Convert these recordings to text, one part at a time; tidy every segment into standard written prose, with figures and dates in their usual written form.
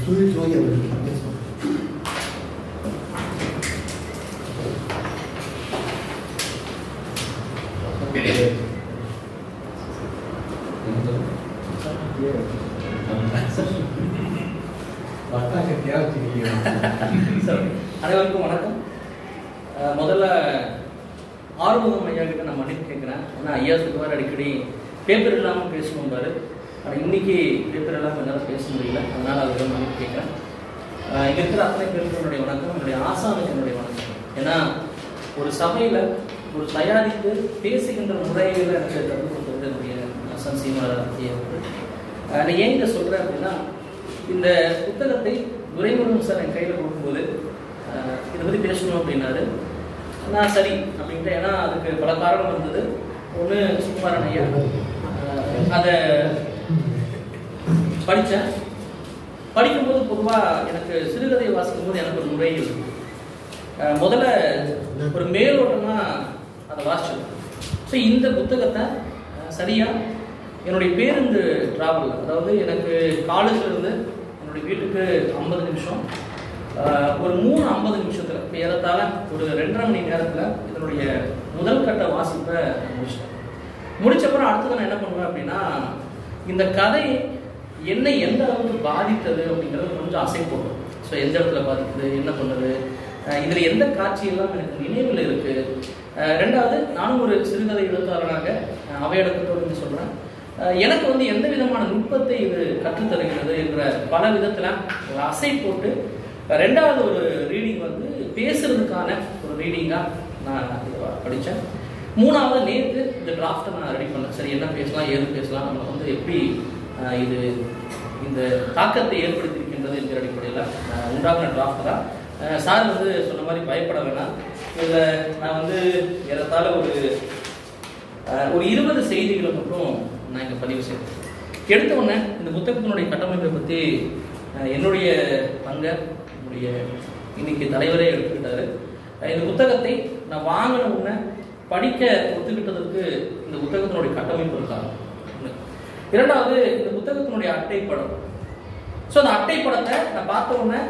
수일 조회를 하겠습니다. அனைவருக்கும் வணக்கம். முதல்ல ஆறுமுகம் ஐயா கிட்ட நான் மன்னிப்பு கேட்குறேன். ஏன்னா ஐயா சொல்லுவார் அடிக்கடி பேப்பர் இல்லாமல் பேசணும் பாரு. ஆனால் இன்னைக்கு பேப்பர் இல்லாமல் என்னால் பேச முடியல. அதனால் அதுக்கு மன்னிப்பு கேட்குறேன். இங்கே இருக்கிற அத்தனை பேருக்கு என்னுடைய வணக்கம், என்னுடைய ஆசானுக்கு என்னுடைய வணக்கம். ஏன்னா ஒரு சபையில் ஒரு தயாரித்து பேசுகின்ற முறையில் எனக்கு கற்றுக் கொடுத்தது என்னுடைய ஆசான் சீமாராத்தியை நான் ஏன் இதை சொல்கிறேன் அப்படின்னா, இந்த புத்தகத்தை துரைமுருகன் சார் என் கையில் கொடுக்கும்போது இதை பற்றி பேசணும் அப்படின்னாரு. நான் சரி அப்படின்ட்டு, ஏன்னா அதுக்கு பல காரணம் இருந்தது. ஒன்று சுகுமாரன் ஐயா அதை படித்தேன். படிக்கும்போது பொதுவாக எனக்கு சிறுகதையை வாசிக்கும்போது எனக்கு ஒரு முறை இருக்குது. முதல்ல ஒரு மேலோட்டமாக அதை வாசிச்சது. ஸோ இந்த புத்தகத்தை சரியாக என்னுடைய பேருந்து ட்ராவல், அதாவது எனக்கு காலேஜிலிருந்து என்னுடைய வீட்டுக்கு 50 நிமிஷம், ஒரு 3:50 நிமிஷத்தில் ஏறத்தாழ ஒரு 2.5 மணி நேரத்தில் இதனுடைய முதல் கட்ட வாசிப்பை முடிச்சிட்டேன். முடிச்சப்பறம் அடுத்தது நான் என்ன பண்ணுவேன் அப்படின்னா, இந்த கதை என்னை எந்த அளவுக்கு பாதித்தது அப்படிங்கிறது கொஞ்சம் அசை போடும். ஸோ எந்த இடத்துல பாதிக்குது, என்ன பண்ணுது, இதில் எந்த காட்சியெல்லாம் எனக்கு நினைவில் இருக்குது. ரெண்டாவது, நானும் ஒரு சிறுகதை எழுத்தாளராக அவையடக்கத்தோடு சொல்கிறேன், எனக்கு வந்து எந்த விதமான நுட்பத்தை இது கற்றுத்தருகிறது என்ற பல விதத்தில் ஒரு அசை போட்டு, ரெண்டாவது ஒரு ரீடிங் வந்து பேசுறதுக்கான ஒரு ரீடிங்காக நான் படித்தேன். மூணாவது நேற்று இந்த டிராஃப்டை நான் ரெடி பண்ணேன். சரி, என்ன பேசலாம், ஏது பேசலாம், நம்ம வந்து எப்படி இது இந்த தாக்கத்தை ஏற்படுத்தியிருக்கின்றது என்கிற அடிப்படையில் உண்டாகின டிராஃப்ட் தான். சார் வந்து சொன்ன மாதிரி பயப்பட வேணாம். இதில் நான் வந்து ஏறத்தாழ ஒரு 20 செய்திகளை மட்டும் நான் இங்கே பதிவு செய்வேன். எடுத்த உடனே இந்த புத்தகத்தினுடைய கட்டமைப்பை பற்றி என்னுடைய பங்கை என்னுடைய இன்னைக்கு தலைவரே எடுத்துக்கிட்டாரு. இந்த புத்தகத்தை நான் வாங்கின உடனே படிக்க ஒத்துக்கிட்டதற்கு இந்த புத்தகத்தினுடைய கட்டமைப்பு இருக்காங்க. இரண்டாவது, இந்த புத்தகத்தினுடைய அட்டைப்படம். ஸோ அந்த அட்டைப்படத்தை நான் பார்த்த உடனே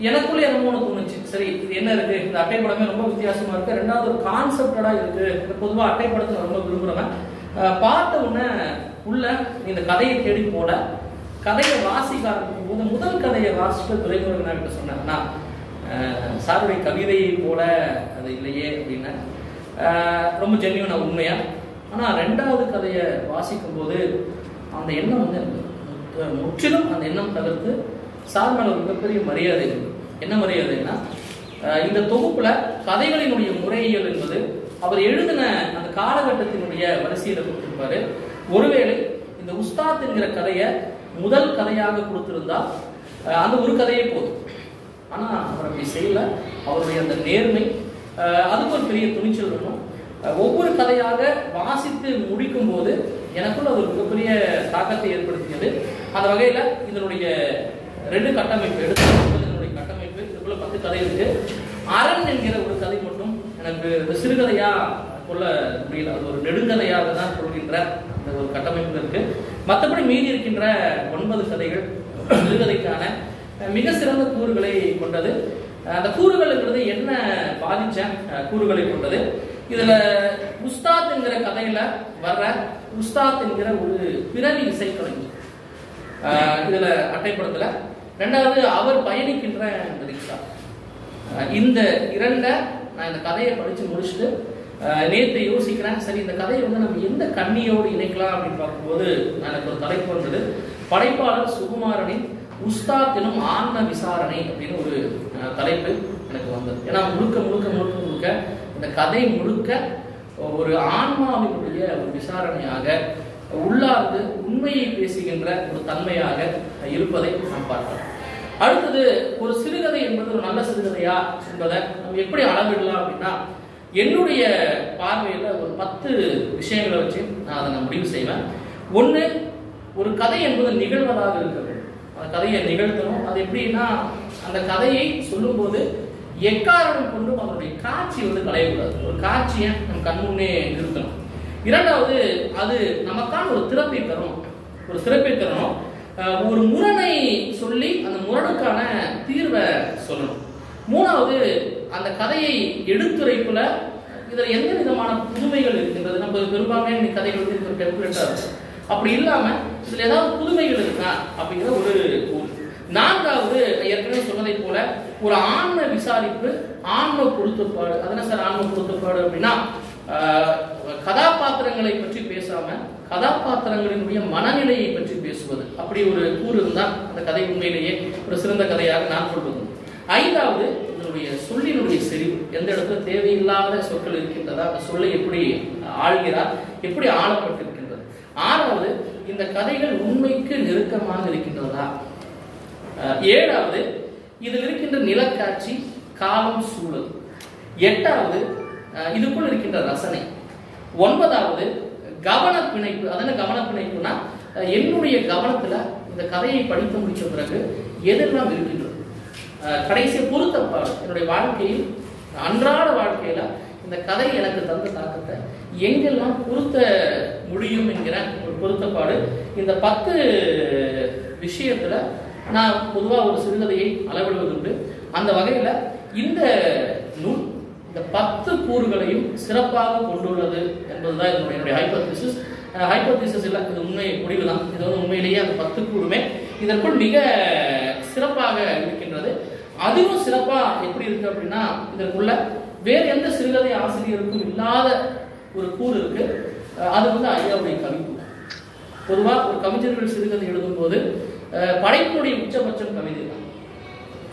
எனக்குள்ளே என்னமோ ஒன்று தோணுச்சு. சரி, இது என்ன இருக்குது, இந்த அட்டைப்படமே ரொம்ப வித்தியாசமாக இருக்குது. ரெண்டாவது ஒரு கான்செப்டடாக இருக்குது. பொதுவாக அட்டைப்படத்தை நான் ரொம்ப விரும்புகிறேன். பார்த்த உடனே உள்ள இந்த கதையை தேடி போட, கதையை வாசிக்க ஆரம்பிக்கும் போது முதல் கதையை வாசிட்டு துரைமுருகன் கிட்ட சொன்னேன்னா, சாருடைய கவிதையை போல அது இல்லையே அப்படின்னு ரொம்ப ஜென்யூனா உண்மையா. ஆனால் ரெண்டாவது கதையை வாசிக்கும் போது அந்த எண்ணம் வந்து முற்றிலும் அந்த எண்ணம் தவிர்த்து சார் மேல ஒரு மிகப்பெரிய மரியாதை இருக்கு. என்ன மரியாதைன்னா, இந்த தொகுப்புல கதைகளினுடைய முறையியல் என்பது அவர் எழுதின அந்த காலகட்டத்தினுடைய வரிசையில கொடுத்திருப்பாரு. ஒருவேளை இந்த உஸ்தாத் என்கிற கதையை முதல் கதையாக கொடுத்திருந்தா அந்த ஒரு கதையே போதும். ஆனா அவர் அப்படி செய்யல. அவருடைய அந்த நேர்மை, அதுக்கு ஒரு பெரிய துணிச்சல் வேணும். ஒவ்வொரு கதையாக வாசித்து முடிக்கும் போது எனக்குள்ள அது ஒரு மிகப்பெரிய தாக்கத்தை ஏற்படுத்தியது. அந்த வகையில இதனுடைய 2 கட்டமைப்பு இதனுடைய கட்டமைப்பு, இதுக்குள்ள 10 கதை இருக்கு. அரண் என்கிற ஒரு கதை மட்டும் எனக்கு சிறுகதையா கொள்ள முடியல. அது ஒரு நெடுங்கதையாக தான் கொள்கின்ற அந்த ஒரு கட்டமைப்பு இருக்கு. மற்றபடி மீதி இருக்கின்ற 9 கதைகள் சிறுகதைக்கான மிக சிறந்த கூறுகளை கொண்டது. அந்த கூறுகள்ங்கிறது என்ன பாதிச்ச கூறுகளை கொண்டது. இதுல உஸ்தாத் என்கிற கதையில வர்ற உஸ்தாத் என்கிற ஒரு பிறவி இசைக்கலைஞர் இதுல அட்டைப்படத்துல. ரெண்டாவது, அவர் பயணிக்கின்ற இந்த ரிக்ஷா. இந்த 2 நான் இந்த கதையை படிச்சு முடிச்சுட்டு நேற்று யோசிக்கிறேன். சரி, இந்த கதையை வந்து நம்ம எந்த கண்ணியோடு இணைக்கலாம் அப்படின்னு பார்க்கும்போது எனக்கு ஒரு தலைப்பு வந்தது. படைப்பாளர் சுகுமாரனின் உஸ்தாத் எனும் ஆன்ம விசாரணை அப்படின்னு ஒரு தலைப்பு எனக்கு வந்தது. ஏன்னா முழுக்க முழுக்க முழுக்க முழுக்க இந்த கதை முழுக்க ஒரு ஆன்மாவினுடைய ஒரு விசாரணையாக உள்ளார்ந்து உண்மையை பேசுகின்ற ஒரு தன்மையாக இருப்பதை நாம் பார்க்கலாம். அடுத்தது, ஒரு சிறுகதை என்பது ஒரு நல்ல சிறுகதையா என்பதை நம்ம எப்படி அளவிடலாம் அப்படின்னா, என்னுடைய பார்வையில் ஒரு 10 விஷயங்களை வச்சு நான் அதை நான் முடிவு செய்வேன். ஒன்று, ஒரு கதை என்பது நிகழ்வதாக இருக்கிறது. அந்த கதையை நிகழ்த்தணும். அது எப்படின்னா, அந்த கதையை சொல்லும்போது எக்காரணம் கொண்டும் அதனுடைய காட்சி வந்து களையக்கூடாது. ஒரு காட்சியை நம்ம கண்முன்னே நிறுத்தணும். இரண்டாவது, அது நமக்கான ஒரு திறப்பை தரும். ஒரு முரணை சொல்லி அந்த முரணுக்கான தீர்வை சொல்லணும். மூணாவது, அந்த கதையை எடுத்துரைப்புல இதில் எந்த விதமான புதுமைகள் இருக்கின்றது. நம்ம பெரும்பான்மையான கதைகள் வந்து ஒரு டெம்ப்ளேட்டா இருக்கும். அப்படி இல்லாம இதுல ஏதாவது புதுமைகள் இருக்கா அப்படிங்கிற ஒரு கூறு. நான்காவது, ஏற்கனவே சொன்னதை போல ஒரு ஆன்ம விசாரிப்பு, ஆன்ம பொருத்தப்பாடு. அதனால சார் ஆன்ம பொருத்தப்பாடு அப்படின்னா கதாபாத்திரங்களை பற்றி பேசாம கதாபாத்திரங்களினுடைய மனநிலையை பற்றி பேசுவது. அப்படி ஒரு கூறு இருந்தால் அந்த கதை உண்மையிலேயே ஒரு சிறந்த கதையாக நான் சொல்வது. ஐந்தாவது, இதனுடைய சொல்லினுடைய செறிவு. எந்த இடத்துல தேவையில்லாத சொற்கள் இருக்கின்றதா, அந்த சொல்லை எப்படி ஆள்கிறார், எப்படி ஆளப்பட்டிருக்கின்றது. ஆறாவது, இந்த கதைகள் உண்மைக்கு நெருக்கமாக இருக்கின்றதா. ஏழாவது, இதில் இருக்கின்ற நிலக்காட்சி, காலம், சூழல். எட்டாவது, இதுக்குள் இருக்கின்ற ரசனை. ஒன்பதாவது, கவனப்பிணைப்பு. அதனால கவனப்பிணைப்புனா என்னுடைய கவனத்துல இந்த கதையை படித்து முடித்த பிறகு எதெல்லாம் இருக்கின்றது, கடைசி பொருத்தப்பாடு. என்னுடைய வாழ்க்கையில், அன்றாட வாழ்க்கையில இந்த கதை எனக்கு தந்த தாக்கத்தை எங்கெல்லாம் பொருத்த முடியும் என்கிற ஒரு பொருத்தப்பாடு. இந்த 10 விஷயத்துல நான் பொதுவாக ஒரு சிறுகதையை அளவிடுவதுண்டு. அந்த வகையில இந்த நூல் இந்த 10 கூறுகளையும் சிறப்பாக கொண்டுள்ளது என்பதுதான் என்னுடைய ஹைபோதீசிஸ். ஹைபோதீசிஸ் இல்லை, இது உண்மை முடிவு தான். இது வந்து உண்மையிலேயே அந்த 10 கூறுமே இதற்குள் மிக சிறப்பாக இருக்கின்றது. அதுவும் சிறப்பா எப்படி இருக்கு அப்படின்னா, இதற்குள்ள வேறு எந்த சிறுகதை ஆசிரியருக்கும் இல்லாத ஒரு கூறு இருக்கு. அது வந்து ஐயாவுடைய கவிப்பு. பொதுவாக ஒரு கவிஞர்கள் சிறுகதை எழுதும் போது படைப்பினுடைய உச்சபட்சம் கவிதை தான்.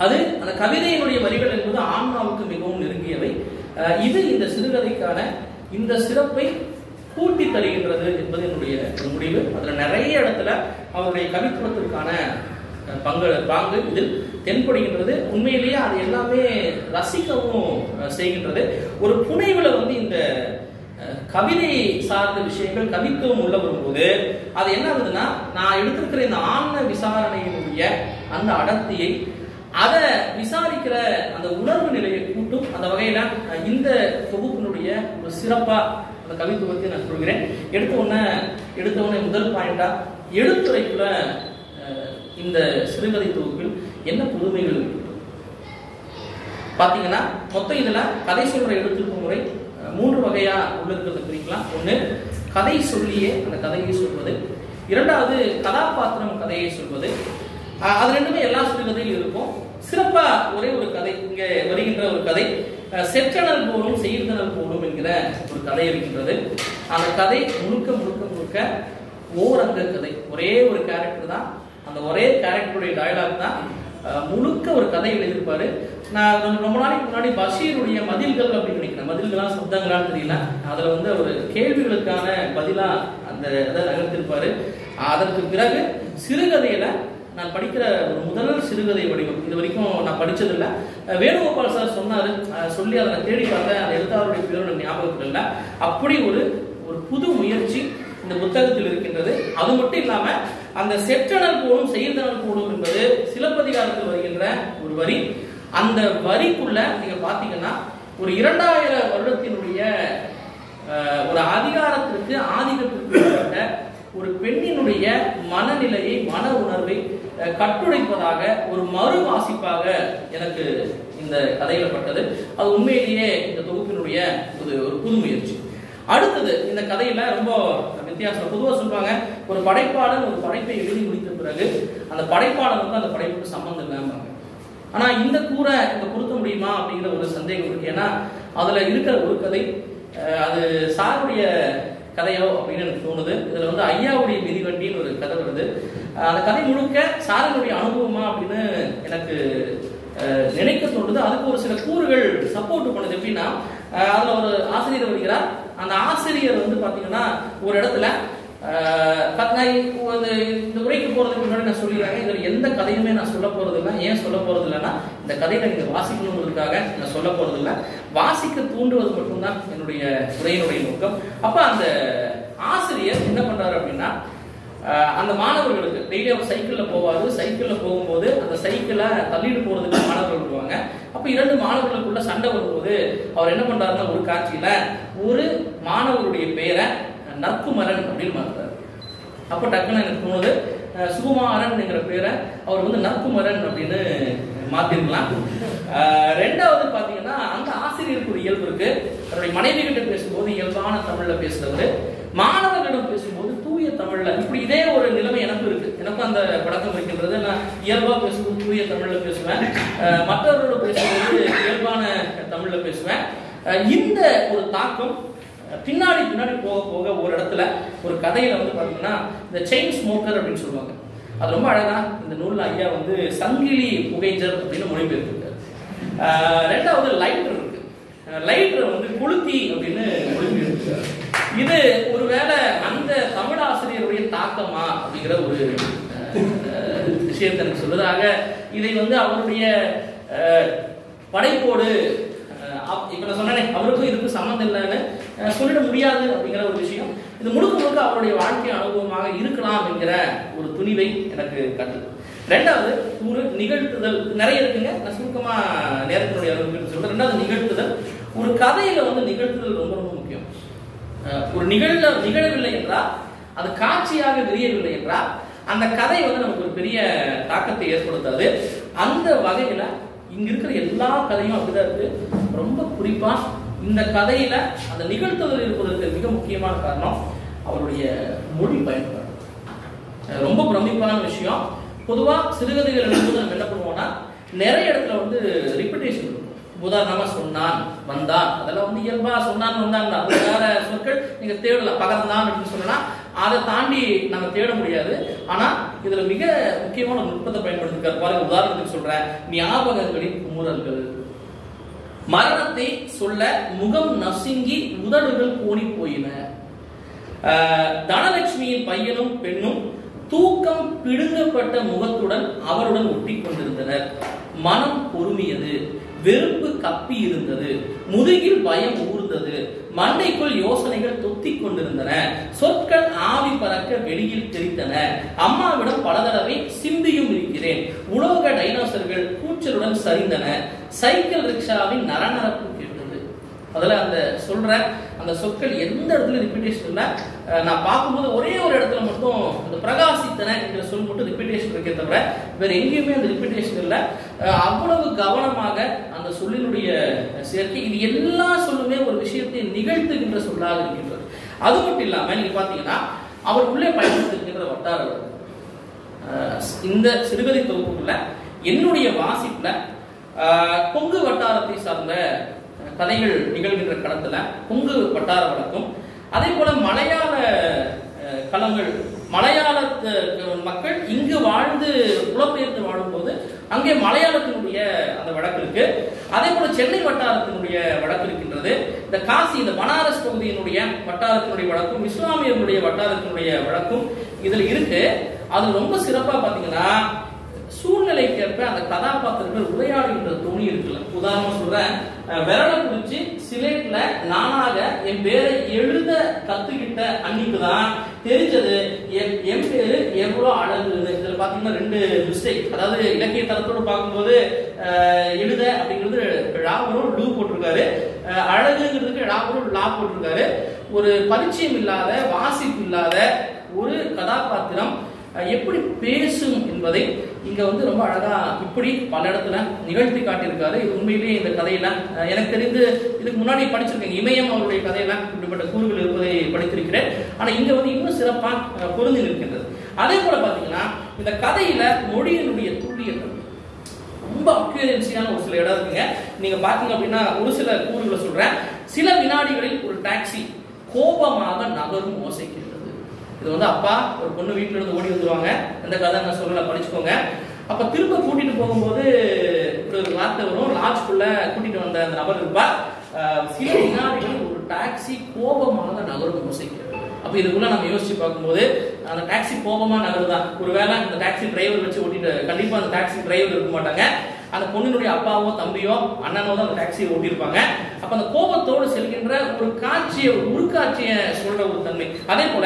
அது அந்த கவிதையினுடைய வரிகள் என்பது ஆன்மாவுக்கு மிகவும் நெருங்கியவை. இது இந்த சிறுகதைக்கான இந்த சிறப்பை கூட்டி தருகின்றது என்பது என்னுடைய முடிவு. அதுல நிறைய இடத்துல அவருடைய கவித்துவத்திற்கான பாங்கு இதில் தென்படுகின்றது. உண்மையிலேயே அது எல்லாமே ரசிக்கவும் செய்கின்றது. ஒரு புனைவுல வந்து இந்த கவிதை சார்ந்த விஷயங்கள் கவித்துவம் உள்ள வரும்போது அது என்ன ஆகுதுன்னா, நான் எடுத்திருக்கிற இந்த ஆன்ம விசாரணையினுடைய அந்த அடர்த்தியை, அதை விசாரிக்கிற அந்த உணர்வு நிலையை கூட்டும். அந்த வகையில இந்த தொகுப்பினுடைய ஒரு சிறப்பா அந்த கவித்துவத்தை நான் சொல்கிறேன். எடுத்த உடனே முதல் பாயிண்டா எழுத்துரைக்குள்ள இந்த சிறுகதை தொகுப்பில் என்ன புதுமைகள் இருக்கு பாத்தீங்கன்னா, மொத்தம் இதுல கதை சொல்ற எழுத்துக்கு முறை 3 வகையா உள்ள இருக்கிறத பிரிக்கலாம். ஒண்ணு, கதை சொல்லியே அந்த கதையை சொல்வது. இரண்டாவது, கதாபாத்திரம் கதையை சொல்வது. அது ரெண்டுமே எல்லா சிறுகதையில் இருக்கும். சிறப்பா ஒரே ஒரு கதை இங்க வருகின்ற ஒரு கதை, செற்றனல் போலும் செய்தனல் போலும் என்கிற ஒரு கதை இருக்கின்றது. அந்த கதை முழுக்க ஓரங்க கதை. ஒரே ஒரு கேரக்டர் தான், அந்த ஒரே கேரக்டருடைய டயலாக் தான் முழுக்க ஒரு கதை எழுதியிருப்பாரு. நான் ரொம்ப நாளைக்கு முன்னாடி பஷீருடைய மதில்கள் அப்படின்னு நினைக்கிறேன், மதில்களா சப்தங்களான்னு தெரியல, அதுல வந்து அவர் கேள்விகளுக்கான பதிலா அந்த இதை நகர்த்திருப்பாரு. அதற்கு பிறகு சிறுகதையில நான் படிக்கிற ஒரு முதல் சிறுகதை வடிவம் இது வரைக்கும் நான் படிச்சதில்லை. வேணுகோபால் சார் சொன்னாரு, சொல்லி அதை நான் தேடி பார்த்தேன். அந்த எழுத்தாளருடைய பேரோட ஞாபகத்தில் இல்லை. அப்படி ஒரு புது முயற்சி இந்த புத்தகத்தில் இருக்கின்றது. அது மட்டும் இல்லாம அந்த செற்றனல் போலும் செய்தனல் போலும் என்பது சிலப்பதிகாரத்தில் வருகின்ற ஒரு வரி. அந்த வரிக்குள்ள நீங்க பாத்தீங்கன்னா ஒரு 2000 வருடத்தினுடைய ஒரு அதிகாரத்திற்கு ஆதிக்கத்திற்கு ஒரு பெண்ணினுடைய மனநிலையை, மன உணர்வை கட்டுடைப்பதாக ஒரு மறு வாசிப்பாக எனக்கு இந்த கதையில பட்டது. அது உண்மையிலேயே இந்த தொகுப்பினுடைய ஒரு புது முயற்சி. அடுத்தது, இந்த கதையில ரொம்ப வித்தியாசம். பொதுவாக சொல்லுவாங்க, ஒரு படைப்பாளர் ஒரு படைப்பை எழுதி முடித்த பிறகு அந்த படைப்பாளர் வந்து அந்த படைப்புக்கு சம்பந்தம் இல்லாம. ஆனா இந்த கூரை இங்க பொருத்த முடியுமா அப்படிங்கிற ஒரு சந்தேகம் இருக்கு. ஏன்னா அதுல இருக்கிற ஒரு கதை அது சாருடைய கதையோ அப்படின்னு எனக்கு தோணுது. இதுல வந்து ஐயாவுடைய மிதிவண்டின்னு ஒரு கதை வருது. அந்த கதை முழுக்க சாரனுடைய அனுபவமா அப்படின்னு எனக்கு நினைக்க தோணுது. அதுக்கு ஒரு சில கூறுகள் சப்போர்ட் பண்ணுது. எப்படின்னா, அதுல ஒரு ஆசிரியர் வருகிறார். அந்த ஆசிரியர் வந்து பாத்தீங்கன்னா ஒரு இடத்துல இந்த உரைக்கு போறதுக்கு முன்னாடி நான் சொல்லிடுறேன், இதுல எந்த கதையுமே நான் சொல்ல போறது இல்லை. ஏன் சொல்ல போறது இல்லைன்னா, இந்த கதையில நீங்க வாசிக்கணுங்கிறதுக்காக நான் சொல்ல போறது இல்லை. வாசிக்க தூண்டுவது மட்டும்தான் என்னுடைய உரையினுடைய நோக்கம். அப்ப அந்த ஆசிரியர் என்ன பண்றாரு அப்படின்னா, அந்த மாணவர்களுக்கு டெய்லி அவர் சைக்கிள்ல போவாரு. சைக்கிள்ல போகும்போது அந்த சைக்கிளை தள்ளிட்டு போறதுக்கு மாணவர்கள் வருவாங்க. அப்ப 2 மாணவர்களுக்குள்ள சண்டை வரும்போது அவர் என்ன பண்றாருன்னா, ஒரு காட்சியில ஒரு மாணவருடைய பெயரை நற்குமரன் அப்படின்னு மாத்துறாரு. அப்ப டக்குன்னு எனக்கு தோணுது, சுகுமாரன் என்கிற பேரை அவர் வந்து நற்குமரன் அப்படின்னு மாத்திருக்கலாம். ரெண்டாவது பாத்தீங்கன்னா அந்த ஆசிரியருக்கு ஒரு இயல்பு இருக்கு. அவருடைய மனைவி கிட்ட பேசும்போது இயல்பான தமிழ்ல பேசுறவரு, மாணவர்களிடம் பேசும்போது தூய தமிழ்ல. இப்படி இதே ஒரு நிலைமை எனக்கு இருக்கு. எனக்கும் அந்த பழக்கம் இருக்கின்றது. நான் இயல்பா பேசும்போது தூய தமிழ்ல பேசுவேன், மற்றவர்களோட பேசும்போது இயல்பான தமிழ்ல பேசுவேன். இந்த ஒரு தாக்கம் பின்னாடி போக போக ஒரு இடத்துல ஒரு கதையில வந்து பாத்தீங்கன்னா இந்த செயின் ஸ்மோக்கர் அப்படின்னு சொல்லுவாங்க. அது ரொம்ப அழகா இந்த நூல்ல ஐயா வந்து சங்கிலி புகைஞ்சர் அப்படின்னு மொழிபெயர்த்திருக்காரு. ரெண்டாவது லைட்டர் இருக்கு. லைட்டர் வந்து கொளுத்தி அப்படின்னு மொழிபெயர்த்திருக்காரு. இது ஒருவேளை அந்த தமிழ் ஆசிரியருடைய தாக்கமா அப்படிங்கிற ஒரு விஷயத்தை எனக்கு சொல்லுதாக. இதை வந்து அவருடைய படைப்போடு இப்ப நான் சொன்னேன் அவருக்கும் இதுக்கும் சம்மந்தம் இல்லைன்னு சொல்லிட முடியாது அப்படிங்கிற ஒரு விஷயம். இது முழுக்க முழுக்க அவருடைய வாழ்க்கை அனுபவமாக இருக்கலாம் என்கிற ஒரு துணிவை எனக்கு கட்டுது. ரெண்டாவது ஒரு நிகழ்த்துதல் நிறைய இருக்குங்க. நான் சுருக்கமா நேரத்தினுடைய அனுபவம் சொல்றேன். ரெண்டாவது நிகழ்த்துதல். ஒரு கதையில வந்து நிகழ்த்துதல் ரொம்ப ரொம்ப முக்கியம். ஒரு நிகழவில்லை என்றால், அது காட்சியாக விரியவில்லை என்றால் அந்த கதை வந்து நமக்கு ஒரு பெரிய தாக்கத்தை ஏற்படுத்தாது. அந்த வகையில இங்க இருக்கிற எல்லா கதையும் அப்படிதான் இருக்கு. ரொம்ப குறிப்பா இந்த கதையில அந்த நிகழ்த்துதல் இருப்பதற்கு மிக முக்கியமான காரணம் அவருடைய மொழி பயன்பாடு. ரொம்ப பிரமிப்பான விஷயம். பொதுவா சிறுகதைகள் எழுதும்போது நம்ம என்ன பண்ணுவோம்னா நிறைய இடத்துல வந்து ரிப்பிட்டேஷன் இருக்கும். உதாரணமா சொன்னான், வந்தான், அதெல்லாம் வந்து இயல்பா சொன்னான் வந்தான் வேற சொற்கள் நீங்க தேடலாம். பகர்ந்தான் அப்படின்னு சொன்னா அதை தாண்டி நம்ம தேட முடியாது. ஆனா இதுல மிக முக்கியமான நுட்பத்தை பயன்படுத்திருக்காரு பாருங்க. உதாரணத்துக்கு சொல்றேன், ஞாபகங்களின் குமுறல்கள். மரணத்தை சொல்ல முகம் நசுங்கி உதடுகள் கோணி போயின. தனலட்சுமியின் பையனும் பெண்ணும் தூக்கம் பிடுங்கப்பட்ட முகத்துடன் அவருடன் ஒட்டி கொண்டிருந்தனர். மனம் பொறுமியது, வெறுப்பு கப்பி இருந்தது, முதுகில் பயம் ஊர்ந்தது, மண்டைக்குள் யோசனைகள் தொத்திக் கொண்டிருந்தன, சொற்கள் ஆவி பறக்க வெளியில் தெரித்தன. அம்மாவிடம் பல தடவை சிந்தியும் இருக்கிறேன். உலோக டைனோசர்கள் கூச்சலுடன் சரிந்தன. சைக்கிள் ரிக்ஷாவின் நரநரப்பு கேட்டது. அதுல அந்த சொல்ற அந்த சொற்கள் எந்த இடத்துல ரிப்பீட்டேஷன் இல்லை. நான் பார்க்கும்போது ஒரே ஒரு இடத்துல மட்டும் அந்த பிரகாசித்தன என்கிற சொல் மட்டும் ரிப்பீட்டேஷன் இருக்கே தவிர வேற எங்கேயுமே அந்த ரிப்பீட்டேஷன் இல்லை. அவ்வளவு கவனமாக அந்த சொல்லினுடைய சேர்க்கை. இது எல்லா சொல்லுமே ஒரு விஷயத்தை நிகழ்த்துகின்ற சொல்லாக இருக்கின்றது. அது மட்டும் இல்லாம நீங்க பாத்தீங்கன்னா அவர் உள்ளே பயன்படுத்திருக்கின்ற வட்டார இந்த சிறுகதை தொகுப்புக்குள்ள என்னுடைய வாசிப்புல கொங்கு வட்டாரத்தை சார்ந்த கதைகள் நிகழ்கின்ற களத்துல கொங்கு வட்டார வழக்கம், அதே போல மலையாள களங்கள், மலையாள மக்கள் இங்கு வாழ்ந்து புலம்பெயர்ந்து வாழும்போது அங்கே மலையாளத்தினுடைய அந்த வழக்கு இருக்கு. அதே போல சென்னை வட்டாரத்தினுடைய வழக்கு இருக்கின்றது. இந்த காசி, இந்த பனாரஸ் பகுதியினுடைய வட்டாரத்தினுடைய வழக்கும் இஸ்லாமியர்களுடைய வட்டாரத்தினுடைய வழக்கும் இதுல இருக்கு. அது ரொம்ப சிறப்பா பாத்தீங்கன்னா சூழ்நிலைக்கேற்ப அந்த கதாபாத்திரங்கள் உரையாடுகின்ற துணி இருக்குல்ல. உதாரணம் சொல்றேன், விரலை பிடிச்சி சிலேட்ல நானாக என் பேரை எழுத கத்துக்கிட்ட அன்னைக்குதான் தெரிஞ்சது என் பேரு எவ்வளவு அழகுன்னு. இதுல பாத்தீங்கன்னா ரெண்டு மிஸ்டேக். அதாவது இலக்கிய தரத்தோடு பார்க்கும்போது எழுத அப்படிங்கிறது ழாவரும் லூ போட்டிருக்காரு, அழகுங்கிறதுக்கு ழாவரும் லா போட்டிருக்காரு. ஒரு பரிச்சயம் இல்லாத, வாசிப்பு இல்லாத ஒரு கதாபாத்திரம் எப்படி பேசும் என்பதை இங்க வந்து ரொம்ப அழகா இப்படி பல இடத்துல நிகழ்த்தி காட்டியிருக்காரு. இது உண்மையிலேயே இந்த கதையில எனக்கு தெரிந்து இதுக்கு முன்னாடி படிச்சிருக்கேன். இமயம் அவருடைய கதையில இப்படிப்பட்ட கூறுகள் இருப்பதை படித்திருக்கிறேன். ஆனா இங்க வந்து இன்னும் சிறப்பா பொருந்தி நிற்கின்றது. அதே போல பாத்தீங்கன்னா இந்த கதையில மொழியினுடைய துல்லியத்தன்மை ரொம்ப அக்யூரன்சியான ஒரு சில இடம் இருக்குங்க. நீங்க பாத்தீங்க அப்படின்னா ஒரு சில கூறுகளை சொல்றேன். சில வினாடிகளில் ஒரு டாக்ஸி கோபமாக நகரும் ஓசைக்கிறது. இது வந்து அப்பா ஒரு பொண்ணு வீட்டுல இருந்து ஓடி வந்துருவாங்க. அந்த கதை நான் சொல்லல, படிச்சுக்கோங்க. அப்ப திரும்ப கூட்டிட்டு போகும்போது ஒரு வார்த்தை வரும், லாட்ஜ்குள்ள கூட்டிட்டு வந்த அந்த நபர் இருப்பா. சில வினாடிகளில் ஒரு டாக்ஸி கோபமாக நகரும் ஓசைக்கிறது. அப்ப இதுக்குள்ள நம்ம யோசிச்சு பார்க்கும்போது அந்த டாக்ஸி கோபமா நகருதான். ஒருவேளை அந்த டாக்ஸி டிரைவர் வச்சு ஓட்டிட்டு, கண்டிப்பா அந்த டாக்ஸி டிரைவர் இருக்க மாட்டாங்க, அந்த பொண்ணினுடைய அப்பாவோ தம்பியோ அண்ணனோ தான் அந்த டாக்ஸியை ஓட்டியிருப்பாங்க. அப்ப அந்த கோபத்தோடு செல்கின்ற ஒரு காட்சியை, ஒரு உருக்காட்சியை சொல்ற ஒரு தன்மை. அதே போல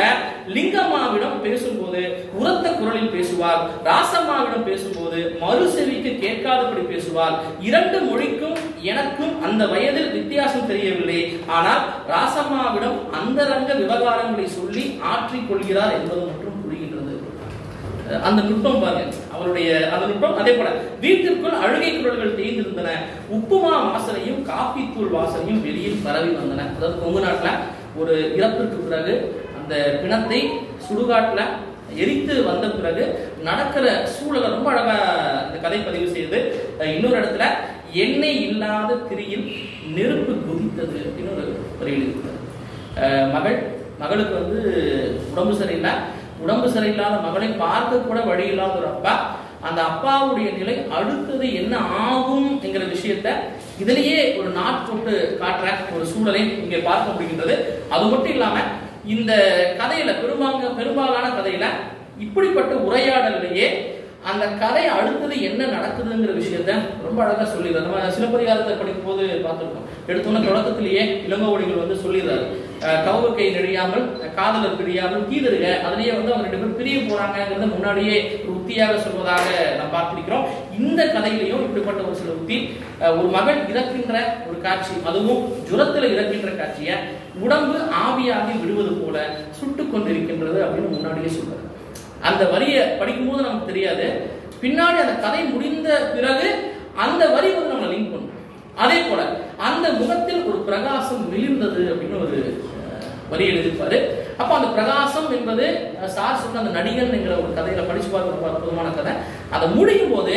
லிங்கம்மாவிடம் பேசும்போது உரத்த குரலில் பேசுவார், ராசம்மாவிடம் பேசும்போது மறுசெவிக்கு கேட்காதபடி பேசுவார். இரண்டு மொழிக்கும் எனக்கும் அந்த வயதில் வித்தியாசம் தெரியவில்லை. ஆனால் ராசம்மாவிடம் அந்தரங்க விவகாரங்களை சொல்லி ஆற்றிக் கொள்கிறார் என்பது மட்டும் புரிகின்றது. அந்த நுட்பம் பாருங்க, அவருடைய அந்த நுட்பம். அதே போல வீட்டிற்குள் அழுகை குரல்கள் தேய்ந்திருந்தன, உப்புமா வாசனையும் காபி தூள் வாசனையும் வெளியில் பரவி வந்தன. அதாவது கொங்கு நாட்டுல ஒரு இறப்பிற்கு பிறகு அந்த பிணத்தை சுடுகாட்டுல எரித்து வந்த பிறகு நடக்கிற சூழலை ரொம்ப அழகா இந்த கதை பதிவு செய்யுது. இன்னொரு இடத்துல எண்ணெய் இல்லாத திரியில் நெருப்பு குதித்தது அப்படின்னு ஒரு வரியில் இருக்கிறது. மகளுக்கு வந்து உடம்பு சரியில்லாத மகளை பார்க்க கூட வழி இல்லாத ஒரு அப்பா, அந்த அப்பாவுடைய நிலை அடுத்தது என்ன ஆகும் என்கிற விஷயத்த இதிலேயே ஒரு நாட்போட்டு காட்டுற ஒரு சூழலை இங்கே பார்க்க முடிகின்றது. அது மட்டும் இல்லாம இந்த கதையில பெரும்பாலான கதையில இப்படிப்பட்ட உரையாடலையே அந்த கதை அடுத்தது என்ன நடக்குதுங்கிற விஷயத்த ரொம்ப அழகா சொல்லிடுறாரு. நம்ம சிலப்பதிகாரத்தை படிக்கும் போது பார்த்துருக்கோம். எடுத்தோன்ன தொடக்கத்திலேயே இளங்கோவடிகள் வந்து சொல்லிடுறாரு, கவுகை நெழியாமல் காதலர் பிரியாமல் கீதருக, அதுலயே வந்து அவங்க 2 பேரும் பிரிய போறாங்கிறத முன்னாடியே ஒரு உத்தியாக சொல்வதாக நாம் பார்த்திருக்கிறோம். இந்த கதையிலையும் இப்படிப்பட்ட ஒரு சில உத்தி, ஒரு மகள் இறக்கின்ற ஒரு காட்சி, அதுவும் ஜுரத்துல இறக்கின்ற காட்சிய உடம்பு ஆவியாகி விடுவது போல சுட்டு கொண்டிருக்கின்றது அப்படின்னு முன்னாடியே சொல்றாரு. அந்த வரியை படிக்கும்போது நமக்கு தெரியாது, பின்னாடி அந்த கதை முடிந்த பிறகு அந்த வரி வந்து நம்ம லிங்க் பண்ணும். அதே போல அந்த முகத்தில் ஒரு பிரகாசம் விழுந்தது அப்படின்னு ஒரு வரி எழுதிப்பாரு. அப்ப அந்த பிரகாசம் என்பது சார் சொன்ன அந்த நடிகன் என்கிற ஒரு கதையில படிச்சு பார்க்க அற்புதமான கதை. அதை முடியும் போது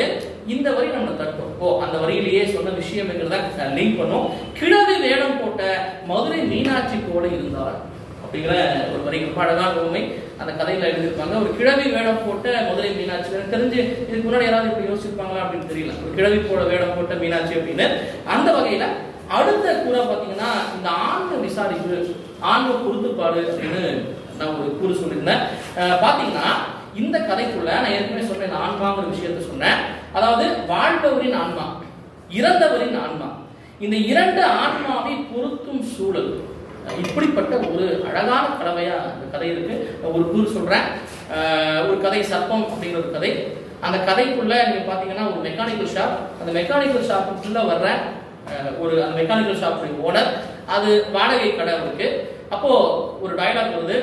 இந்த வரி நம்ம தட்டும், அந்த வரியிலேயே சொன்ன விஷயம் என்கிறத லிங்க் பண்ணும். கிழவி வேடம் போட்ட மதுரை மீனாட்சி போல இருந்தாள் அப்படிங்கிற ஒரு வரி ரொம்ப அழகான உண்மை அந்த கதையில எழுதியிருப்பாங்க. ஒரு கிழவி வேடம் போட்ட மதுரை மீனாட்சி, எனக்கு தெரிஞ்சு இதுக்கு முன்னாடி யாராவது இப்படி யோசிச்சிருப்பாங்களா அப்படின்னு தெரியல, ஒரு கிழவி போட வேடம் போட்ட மீனாட்சி அப்படின்னு. அந்த வகையில அடுத்த கூற பாத்தீங்கன்னா இந்த ஆன்ம விசாரிப்பு, ஆன்ம பொருத்துப்பாடு அப்படின்னு நான் ஒரு கூறு சொல்லியிருந்தேன். பாத்தீங்கன்னா இந்த கதைக்குள்ள நான் ஏற்கனவே சொன்னேன், ஆன்மாங்கிற விஷயத்த சொன்னேன். அதாவது வாழ்பவரின் ஆன்மா, இறந்தவரின் ஆன்மா, இந்த 2 ஆன்மாவை பொருத்தும் சூழல், இப்படிப்பட்ட ஒரு அழகான கலவையா இந்த கதை இருக்கு. ஒரு கூறு சொல்றேன். ஒரு கதை சர்ப்பம் அப்படிங்கிற ஒரு கதை. அந்த கதைக்குள்ள நீங்க பாத்தீங்கன்னா ஒரு மெக்கானிக்கல் ஷாப், அந்த மெக்கானிக்கல் ஷாப்புக்குள்ள வர்ற அந்த மெக்கானிக்கல் ஷாப் ஓனர், அது வாடகை கடை இருக்கு. அப்போ ஒரு டைலாக் வருது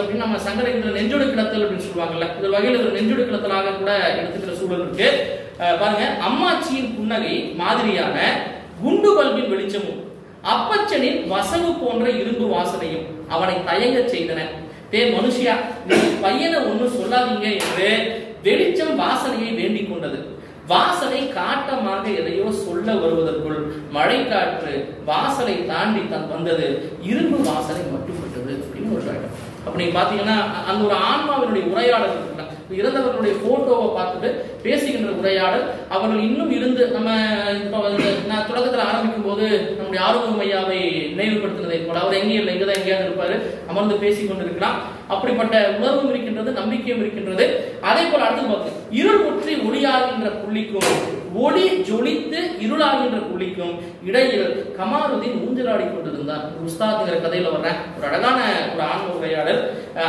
அப்படின்னு நம்ம சங்கரகிரியில் நெஞ்சொடு கிளத்தல் அப்படின்னு சொல்லுவாங்கல்ல, இது வகையில் ஒரு நெஞ்சொடு கிளத்தலாக கூட எடுத்துக்கிற சூழல் இருக்கு. பாருங்க, அம்மாச்சியின் புன்னகை மாதிரியான குண்டு பல்பின் வெளிச்சமும் அப்பச்சனின் வசவு போன்ற இரும்பு வாசனையும் அவனை தயங்க செய்தன. மனுஷியா, நீ பையனை ஒன்னும் சொல்லாதீங்க என்று வெளிச்சம் வாசனையை வேண்டிக் கொண்டது. வாசனை காட்டமாக எதையோ சொல்ல வருவதற்குள் மழை காற்று வாசலை தாண்டி வந்தது. இரும்பு வாசனை மட்டுப்பட்டது அப்படின்னு ஒரு டைலாக். அப்ப நீங்க பாத்தீங்கன்னா அந்த ஒரு ஆன்மாவினுடைய உரையாடல் இருக்குல்ல, இறந்தவர்களுடைய போட்டோவை பார்த்துட்டு பேசுகின்ற உரையாடல், அவர்கள் இன்னும் இருந்து நம்ம நான் தொடக்கத்தில் ஆரம்பிக்கும் போது நம்முடைய ஆரோக்கியம் ஐயாவை நினைவுபடுத்தினதை போல அவர் எங்கே இல்லை, இங்கதான் எங்கேயாவது இருப்பாரு, அமர்ந்து பேசிக் கொண்டிருக்கலாம். அப்படிப்பட்ட உணர்வும் இருக்கின்றது, நம்பிக்கையும் இருக்கின்றது. அதே போல அடுத்து பார்த்து, இருள் முற்றி ஒளியாகின்ற புள்ளிக்கும் ஒளி ஜொலித்து இருளாகின்ற புள்ளிக்கும் இடையில் கமாருதீன் ஊஞ்சலாடி கொண்டிருந்தான். உஸ்தாத்ங்கிற கதையில வர்ற ஒரு அழகான ஒரு ஆன்ம உரையாடல்.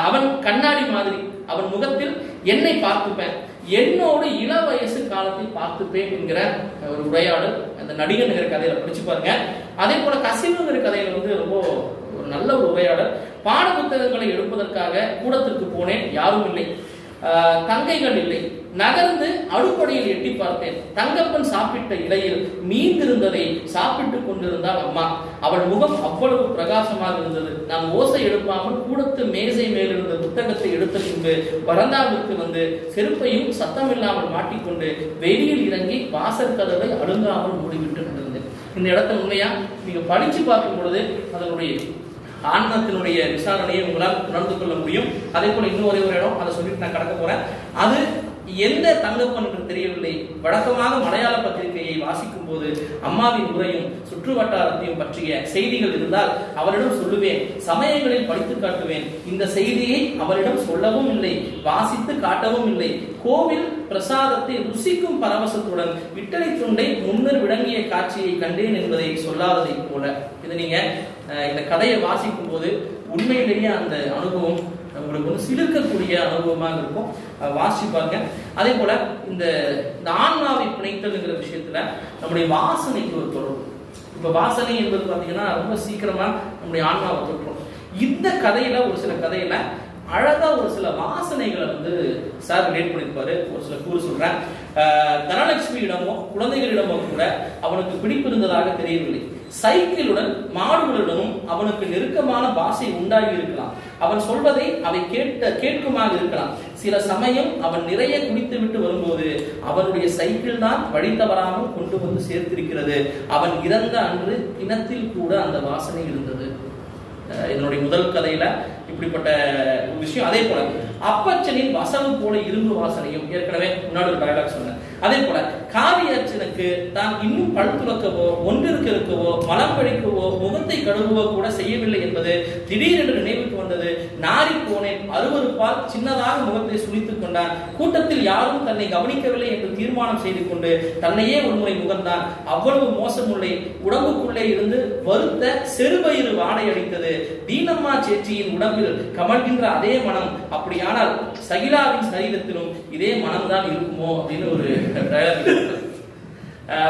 அவன் கண்ணாடி மாதிரி, அவன் முகத்தில் என்னை பார்த்துப்பேன், என்னோடு இள வயசு காலத்தை பார்த்துப்பேன் என்கிற ஒரு உரையாடல் அந்த நடிகனுங்கிற கதையில படிச்சு பாருங்க. அதே போல கசிவுங்கிற கதையில வந்து ரொம்ப ஒரு நல்ல ஒரு உரையாடல். பாட புத்தகங்களை எடுப்பதற்காக கூடத்திற்கு போனேன், யாரும் இல்லை, தங்கைகள் இல்லை, நகர்ந்து அடுப்படையில் எட்டி பார்த்தேன், தங்கப்பன் சாப்பிட்ட இலையில் மீந்திருந்ததை சாப்பிட்டுக் கொண்டிருந்தாள் அம்மா. அவள் முகம் அவ்வளவு பிரகாசமாக இருந்தது. நான் ஓசை எழுப்பாமல் கூடத்து மேசை மேலிருந்த புத்தகத்தை எடுத்த பின்பு பரந்தாவுக்கு வந்து செருப்பையும் சத்தமில்லாமல் மாட்டிக்கொண்டு வெளியில் இறங்கி வாசல் கதவை அழுங்காமல் மூடிவிட்டு நடந்தேன். இந்த இடத்த உண்மையா நீங்க படிச்சு பார்க்கும் பொழுது அதனுடைய ஆன்மத்தினுடைய விசாரணையை உங்களால் உணர்ந்து கொள்ள முடியும். அதே போல இன்னும் ஒரே ஒரு இடம், அதை சொல்லிட்டு நான் கடக்க போறேன். அது எந்த தங்கப்பன் என்று தெரியவில்லை. வழக்கமாக மலையாள பத்திரிகையை வாசிக்கும் போது அம்மாவின் உரையும் சுற்று வட்டாரத்தையும் பற்றிய செய்திகள் இருந்தால் அவரிடம் சொல்லுவேன், சமயங்களில் படித்து காட்டுவேன். இந்த செய்தியை அவரிடம் சொல்லவும் இல்லை, வாசித்து காட்டவும் இல்லை. கோவில் பிரசாதத்தை ருசிக்கும் பரவசத்துடன் விட்டலை துண்டை முன்னர் விளங்கிய காட்சியை கண்டேன் என்பதை சொல்லாததை போல. இது நீங்க இந்த கதையை வாசிக்கும் போது உண்மையிலேயே அந்த அனுபவம் உங்களுக்கு வந்து சிலிர்க்கக்கூடிய அனுபவமாக இருக்கும். வாசிப்பாங்க. அதே போல இந்த ஆன்மாவை பிணைத்தல்ங்கிற விஷயத்துல நம்முடைய வாசனைக்கு ஒரு தொடர்பு. இப்ப வாசனை என்பது பாத்தீங்கன்னா ரொம்ப சீக்கிரமா நம்முடைய ஆன்மாவை தொற்றும். இந்த கதையில ஒரு சில கதையில அழகா ஒரு சில வாசனைகளை வந்து சார் ரிலேட் பண்ணிருப்பாரு. ஒரு சில கூறு சொல்றேன். தனலட்சுமியிடமோ குழந்தைகளிடமோ கூட அவனுக்கு பிடிப்பிருந்ததாக தெரியவில்லை. சைக்கிளுடன் மாடுகளுடனும் அவனுக்கு நெருக்கமான பாஷை உண்டாகி இருக்கலாம். அவன் சொல்வதை அவை கேட்குமாக இருக்கலாம். சில சமயம் அவன் நிறைய குடித்து விட்டு வரும்போது அவனுடைய சைக்கிள் தான் வழி தவறாமல் கொண்டு வந்து சேர்த்திருக்கிறது. அவன் இறந்த அன்று கிணத்தில் கூட அந்த வாசனை இருந்தது. இதனுடைய முதல் கதையில இப்படிப்பட்ட விஷயம். அதே போல அப்பச்சனின் வசவு போல இரும்பு வாசனையும், ஏற்கனவே முன்னாடி ஒரு டயலாக் சொன்னேன். அதே போல காவியச்சனுக்கு தான் இன்னும் பல் துலக்கவோ ஒன்றிருக்கவோ மலம் கழிக்கவோ முகத்தை கழுவவோ கூட செய்யவில்லை என்பது திடீரென்று நினைவுக்கு வந்தது. நாரி போனேன், அருவருப்பால் சின்னதாக முகத்தை சுழித்துக் கொண்டான். கூட்டத்தில் யாரும் தன்னை கவனிக்கவில்லை என்று தீர்மானம் செய்து கொண்டு தன்னையே ஒருமுறை முகந்தான். அவ்வளவு மோசமுள்ளே உடம்புக்குள்ளே இருந்து வருத்த செருபயிறு வாடை அடித்தது. தீனம்மா சேச்சியின் உடம்பில் கமழ்கின்ற அதே மனம், அப்படியானால் சகிலாவின் சரீரத்திலும் இதே மனம்தான் இருக்குமோ அப்படின்னு ஒரு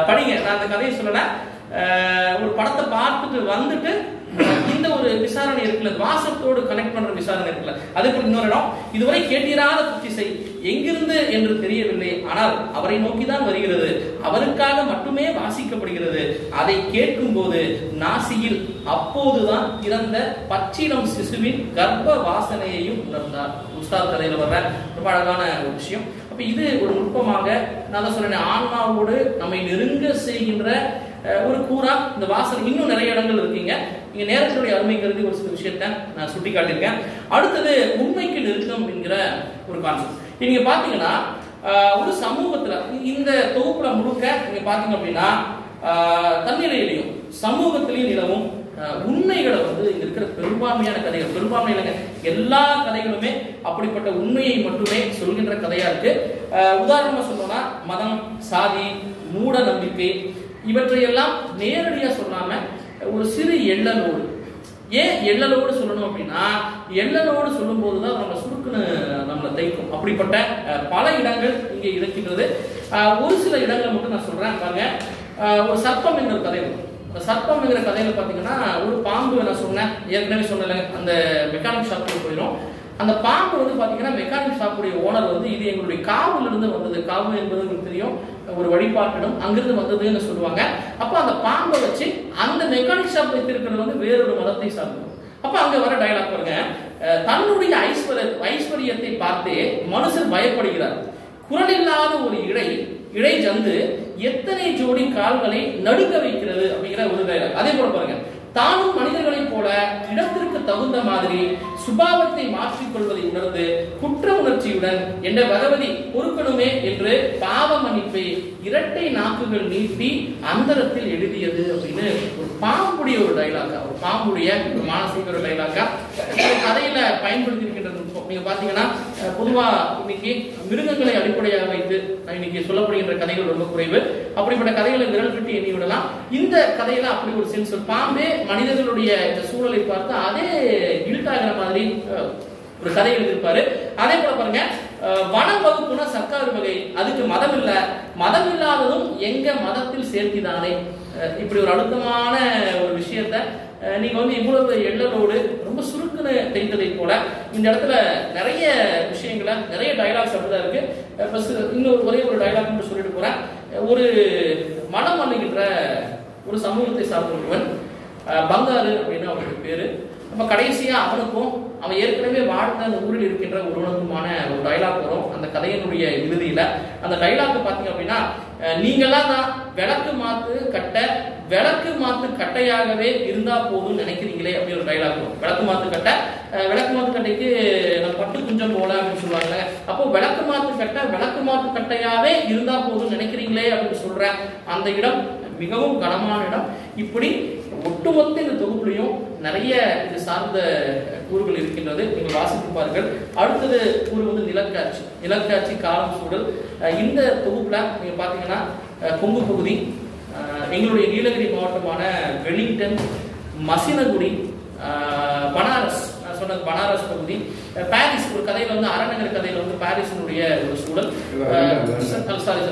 படிங்க. நான் அந்த கதையை சொல்லல. ஒரு படத்தை பார்த்துட்டு வந்துட்டு இந்த ஒரு விசாரணை இருக்குல்ல, வாசத்தோடு கனெக்ட் பண்ற விசாரணை இருக்குல்ல, அதுக்கு இன்னொரு இடம். இதுவரை கேட்டிராத புத்திசை எங்கிருந்து என்று தெரியவில்லை, ஆனால் அவரை நோக்கிதான் வருகிறது. அவருக்காக மட்டுமே வாசிக்கப்படுகிறது. அதை கேட்கும் போது நாசியில் அப்போதுதான் பிறந்த பச்சிலம் சிசுவின் கர்ப்ப வாசனையையும் உணர்ந்தார். உஸ்தாத் கதையில வர்ற ரொம்ப அழகான ஒரு விஷயம். அப்ப இது ஒரு நுட்பமாக நான் சொன்னேன், ஆன்மாவோடு நம்மை நெருங்க செய்கின்ற ஒரு கூறா இந்த வாசனை. இன்னும் நிறைய இடங்கள் இருக்கீங்க. இங்க நேரத்தினுடைய அருமை கருதி ஒரு சில விஷயத்தை நான் சுட்டி காட்டியிருக்கேன். அடுத்தது உண்மைக்கு நெருக்கம் என்கிற ஒரு கான்செப்ட். நீங்க பாத்தீங்கன்னா ஒரு சமூகத்துல இந்த தொகுப்புல முழுக்க நீங்க பாத்தீங்க அப்படின்னா தன்னிலையிலையும் சமூகத்திலையும் நிலவும் உண்மைகளை வந்து இங்க இருக்கிற பெரும்பான்மையான கதைகள், பெரும்பான்மையான எல்லா கதைகளுமே அப்படிப்பட்ட உண்மையை மட்டுமே சொல்கின்ற கதையா இருக்கு. உதாரணமா சொல்லணும்னா மதம், சாதி, மூட நம்பிக்கை இவற்றையெல்லாம் நேரடியா சொல்லாம ஒரு சிறு எள்ளலோடு. ஏன் எள்ளலோடு சொல்லணும் அப்படின்னா, எள்ளலோடு சொல்லும் போதுதான் நம்ம சுருக்குன்னு நம்மளை தைக்கும். அப்படிப்பட்ட பல இடங்கள் இங்க இருக்கின்றது. ஒரு சில இடங்களை மட்டும் நான் சொல்றேன் பாருங்க. ஒரு சர்ப்பம் என்கிற கதை வரும். அந்த சர்ப்பம் என்கிற கதையில பாத்தீங்கன்னா ஒரு பாம்பு, நான் சொன்னேன் ஏற்கனவே சொன்னல, அந்த மெக்கானிக் ஷாப்புக்கு போயிடும். அந்த பாம்பு வந்து பாத்தீங்கன்னா மெக்கானிக் ஷாப்புடைய ஓனர் வந்து இது எங்களுடைய காவுல இருந்து வந்தது. காவு என்பது உங்களுக்கு தெரியும், ஒரு வழிபாட்டிடம், அங்கிருந்து வந்ததுன்னு சொல்லுவாங்க. அப்ப அந்த பாம்பை வச்சு அந்த மெக்கானிக் ஷாப் வைத்திருக்கிறது வந்து வேறொரு மதத்தை சார்ந்தது. அப்ப அங்க வர டயலாக் பாருங்க. தன்னுடைய ஐஸ்வர்யத்தை பார்த்தே மனுஷன் பயப்படுகிறார். குரல் இல்லாத ஒரு இடை ஜந்து எத்தனை ஜோடி கால்களை நடுக்க வைக்கிறது அப்படிங்கிற ஒரு டயலாக். அதே போல பாருங்க, தானும் மனிதர்களைப் போல இடத்திற்கு தகுந்த மாதிரி சுபாவத்தை மாற்றிக் கொள்வதை உணர்ந்து குற்ற உணர்ச்சியுடன் என்ற பகவதி பொறுக்கணுமே என்று பாவ மன்னிப்பை இரட்டை நாக்குகள் நீட்டி அந்தரத்தில் எழுதியது அப்படின்னு ஒரு பாம்புடைய ஒரு டைலாக்கா, ஒரு பாம்புடைய ஒரு மானசீக ஒரு டைலாக்கா கதையில பயன்படுத்தி இருக்கின்றது. நீங்க பாத்தீங்கன்னா பொதுவா இன்னைக்கு மிருகங்களை அடிப்படையாக வைத்து இன்னைக்கு சொல்லப்படுகின்ற கதைகள் ரொம்ப குறைவு. அப்படிப்பட்ட கதைகளை விரல் விட்டு எண்ணி விடலாம். இந்த கதையில அப்படி ஒரு சென்ஸ், பாம்பே மனிதர்களுடைய இந்த சூழலை பார்த்து அதே இழுத்தாகிற மாதிரி ஒரு கதை எழுதியிருப்பாரு. அதே போல பாருங்க, வனம் வகுப்புனா சர்க்கார் வகை, அதுக்கு மதம் இல்ல, மதம் இல்லாததும் எங்க மதத்தில் சேர்த்திதானே. இப்படி ஒரு அழுத்தமான ஒரு விஷயத்த நீங்க வந்து இவ்வளவு எள்ளலோடு ரொம்ப சுருக்குன்னு தெரிந்ததை போல இந்த இடத்துல நிறைய விஷயங்களை, நிறைய டைலாக்ஸ் அப்படிதான் இருக்கு. இன்னும் ஒரே ஒரு டைலாக் மட்டும் சொல்லிட்டு போறேன். ஒரு மனம் பண்ணுகின்ற ஒரு சமூகத்தை சார்ந்த ஒருவன், பங்காரு அப்படின்னு அவனுக்கு பேரு. அப்ப கடைசியா அவனுக்கும் அவன் ஏற்கனவே வாழ்ந்த அந்த ஊரில் இருக்கின்ற ஒருவனுக்குமான ஒரு டைலாக் வரும் அந்த கதையினுடைய இறுதியில. அந்த டைலாக் பாத்தீங்க அப்படின்னா, நீங்கெல்லாம் தான் விளக்கு மாத்து கட்டையாகவே இருந்தா போதும் நினைக்கிறீங்களே அப்படின்னு ஒரு டைலாக் வரும். விளக்கு மாத்து கட்டைக்கு நம்ம பட்டு குஞ்சம் போல அப்படின்னு சொல்லுவாங்க. அப்போ விளக்கு மாத்து கட்டையாவே இருந்தா போதும் நினைக்கிறீங்களே அப்படின்னு சொல்ற அந்த இடம் மிகவும் கனமான இடம். இப்படி ஒட்டுமொத்த இந்த தொகுப்புலையும் நிறைய இது சார்ந்த கூறுகள் இருக்கின்றது. நீங்கள் வாசித்து பாருங்கள். அடுத்தது கூறு வந்து நிலக்காட்சி காலம் சூழல். இந்த தொகுப்புல நீங்க பாத்தீங்கன்னா கொங்கு பகுதி, எங்களுடைய நீலகிரி மாவட்டமான வெலிங்டன், மசினகுடி, பனாரஸ், நான் சொன்னது பனாரஸ் பகுதி, பாரிஸ் ஒரு கதையில வந்து அறநகர் கதையில வந்து பாரிஸினுடைய ஒரு சூழல்,